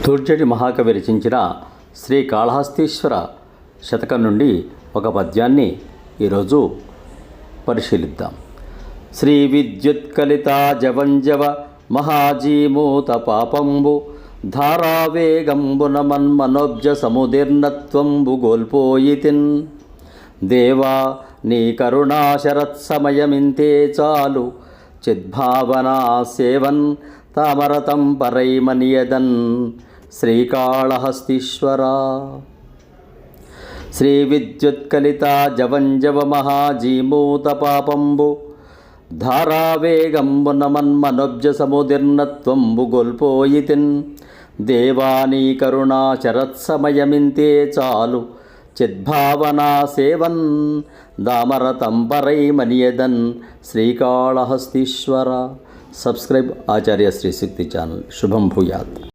దుర్జటి మహాకవి రచించిన శ్రీకాళహస్తీశ్వర శతకం నుండి ఒక పద్యాన్ని ఈరోజు పరిశీలిద్దాం. శ్రీ విద్యుత్కలితా జవంజవ మహాజీమూత పాపంబు ధారావేగంబున మన్మనోబ్జ సముదీర్ణత్వంబు గోల్పోయితిన్. దేవా నీ కరుణాశరత్సమయమింతే చాలు చిద్భావనా సేవన్ తామరతం పరైమనియదన్ శ్రీకాళహస్తీశ్వరా. శ్రీ విద్యుత్కలితా జవంజవ మహాజీమూత పాపంబు ధారావేగంబున మన్మనోబ్జ సముదీర్ణత్వంబు గోల్పోయితిన్. దేవానీ కరుణాశరత్సమయమింతే చాలు చిద్భావనా సేవన్ దామరతం పరైమనియదన్ శ్రీకాళహస్తీశ్వర. సబ్స్క్రైబ్ ఆచార్య శ్రీ శక్తి ఛానల్. శుభం భూయాత్.